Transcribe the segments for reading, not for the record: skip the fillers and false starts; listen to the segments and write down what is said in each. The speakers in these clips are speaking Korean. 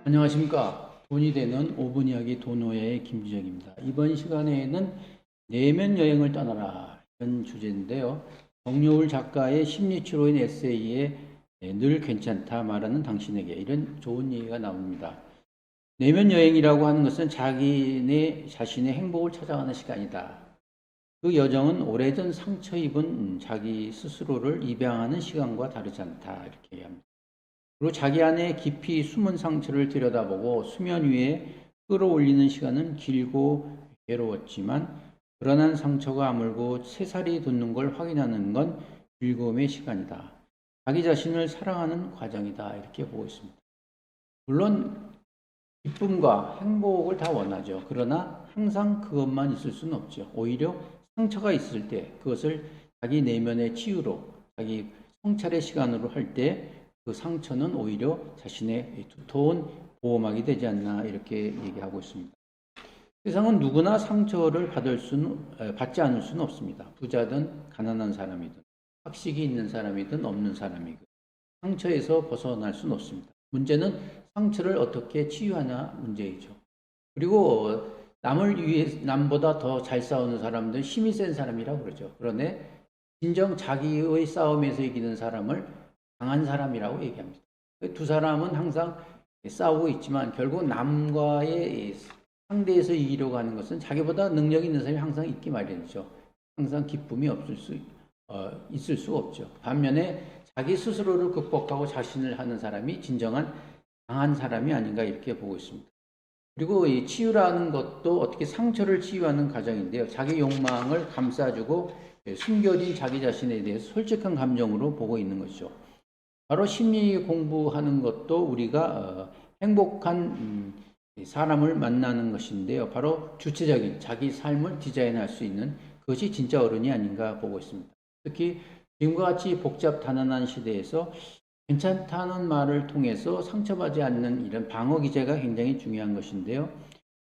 안녕하십니까. 돈이 되는 5분 이야기 돈호의 김주정입니다. 이번 시간에는 내면 여행을 떠나라 이런 주제인데요. 정여울 작가의 심리치료인 에세이에 늘 괜찮다 말하는 당신에게 이런 좋은 얘기가 나옵니다. 내면 여행이라고 하는 것은 자신의 행복을 찾아가는 시간이다. 그 여정은 오래전 상처 입은 자기 스스로를 입양하는 시간과 다르지 않다 이렇게 얘기합니다. 그리고 자기 안에 깊이 숨은 상처를 들여다보고 수면 위에 끌어올리는 시간은 길고 괴로웠지만 불안한 상처가 아물고 새살이 돋는 걸 확인하는 건 즐거움의 시간이다. 자기 자신을 사랑하는 과정이다. 이렇게 보고 있습니다. 물론 기쁨과 행복을 다 원하죠. 그러나 항상 그것만 있을 수는 없죠. 오히려 상처가 있을 때 그것을 자기 내면의 치유로 자기 성찰의 시간으로 할때 그 상처는 오히려 자신의 두터운 보호막이 되지 않나 이렇게 얘기하고 있습니다. 세상은 누구나 상처를 받지 않을 수는 없습니다. 부자든 가난한 사람이든 학식이 있는 사람이든 없는 사람이든 상처에서 벗어날 수는 없습니다. 문제는 상처를 어떻게 치유하냐 문제이죠. 그리고 남보다 더 잘 싸우는 사람들은 힘이 센 사람이라고 그러죠. 그런데 진정 자기의 싸움에서 이기는 사람을 강한 사람이라고 얘기합니다. 두 사람은 항상 싸우고 있지만 결국 남과의 상대에서 이기려고 하는 것은 자기보다 능력 있는 사람이 항상 있기 마련이죠. 항상 기쁨이 있을 수 없죠. 반면에 자기 스스로를 극복하고 자신을 하는 사람이 진정한 강한 사람이 아닌가 이렇게 보고 있습니다. 그리고 이 치유라는 것도 어떻게 상처를 치유하는 과정인데요. 자기 욕망을 감싸주고 숨겨진 자기 자신에 대해서 솔직한 감정으로 보고 있는 것이죠. 바로 심리 공부하는 것도 우리가 행복한 사람을 만나는 것인데요. 바로 주체적인 자기 삶을 디자인할 수 있는 그것이 진짜 어른이 아닌가 보고 있습니다. 특히 지금과 같이 복잡 단단한 시대에서 괜찮다는 말을 통해서 상처받지 않는 이런 방어 기제가 굉장히 중요한 것인데요.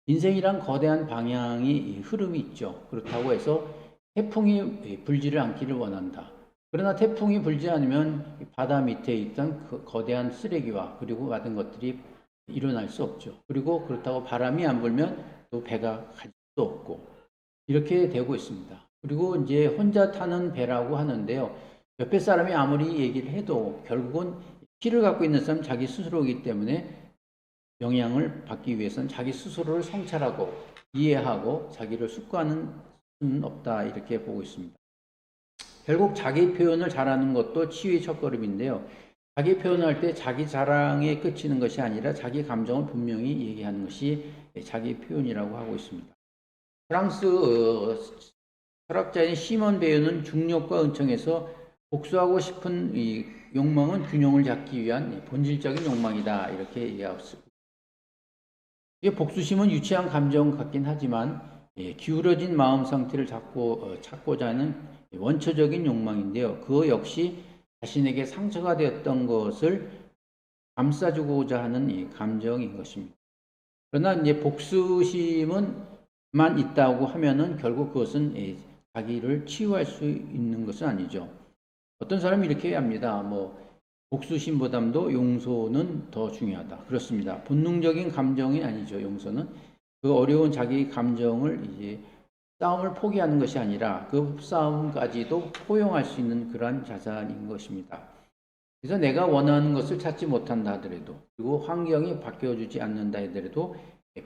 인생이란 거대한 방향이 흐름이 있죠. 그렇다고 해서 태풍이 불지를 않기를 원한다. 그러나 태풍이 불지 않으면 바다 밑에 있던 그 거대한 쓰레기와 그리고 많은 것들이 일어날 수 없죠. 그리고 그렇다고 바람이 안 불면 또 배가 갈 수도 없고 이렇게 되고 있습니다. 그리고 이제 혼자 타는 배라고 하는데요. 옆에 사람이 아무리 얘기를 해도 결국은 키를 갖고 있는 사람은 자기 스스로이기 때문에 영향을 받기 위해서는 자기 스스로를 성찰하고 이해하고 자기를 숙고하는 수는 없다 이렇게 보고 있습니다. 결국 자기 표현을 잘하는 것도 치유의 첫걸음인데요. 자기 표현할 때 자기 자랑에 그치는 것이 아니라 자기 감정을 분명히 얘기하는 것이 자기 표현이라고 하고 있습니다. 프랑스 철학자인 시몬 베유는 중력과 은총에서 복수하고 싶은 이 욕망은 균형을 잡기 위한 본질적인 욕망이다 이렇게 얘기하고 있습니다. 복수심은 유치한 감정 같긴 하지만 기울어진 마음 상태를 찾고자 하는 원초적인 욕망인데요. 그거 역시 자신에게 상처가 되었던 것을 감싸주고자 하는 이 감정인 것입니다. 그러나 이제 복수심은만 있다고 하면은 결국 그것은 자기를 치유할 수 있는 것은 아니죠. 어떤 사람이 이렇게 합니다. 복수심보다도 용서는 더 중요하다. 그렇습니다. 본능적인 감정이 아니죠. 용서는 그 어려운 자기 감정을 이제 싸움을 포기하는 것이 아니라 그 싸움까지도 포용할 수 있는 그러한 자산인 것입니다. 그래서 내가 원하는 것을 찾지 못한다 하더라도 그리고 환경이 바뀌어주지 않는다 하더라도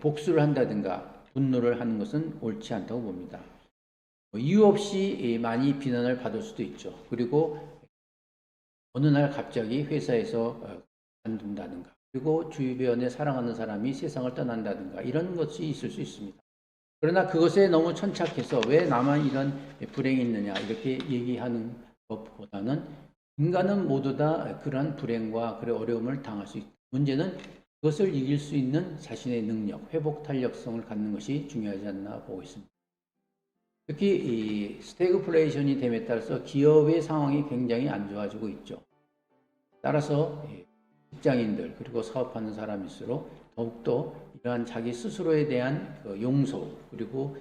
복수를 한다든가 분노를 하는 것은 옳지 않다고 봅니다. 이유 없이 많이 비난을 받을 수도 있죠. 그리고 어느 날 갑자기 회사에서 관둔다든가 그리고 주변에 사랑하는 사람이 세상을 떠난다든가 이런 것이 있을 수 있습니다. 그러나 그것에 너무 천착해서 왜 나만 이런 불행이 있느냐 이렇게 얘기하는 것보다는 인간은 모두 다 그러한 불행과 그런 어려움을 당할 수 있다. 문제는 그것을 이길 수 있는 자신의 능력, 회복 탄력성을 갖는 것이 중요하지 않나 보고 있습니다. 특히 이 스태그플레이션이 됨에 따라서 기업의 상황이 굉장히 안 좋아지고 있죠. 따라서 직장인들 그리고 사업하는 사람일수록 더욱더 이러한 자기 스스로에 대한 용서 그리고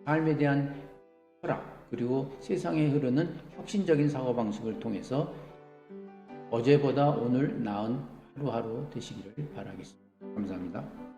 삶에 대한 철학 그리고 세상에 흐르는 혁신적인 사고방식을 통해서 어제보다 오늘 나은 하루하루 되시기를 바라겠습니다. 감사합니다.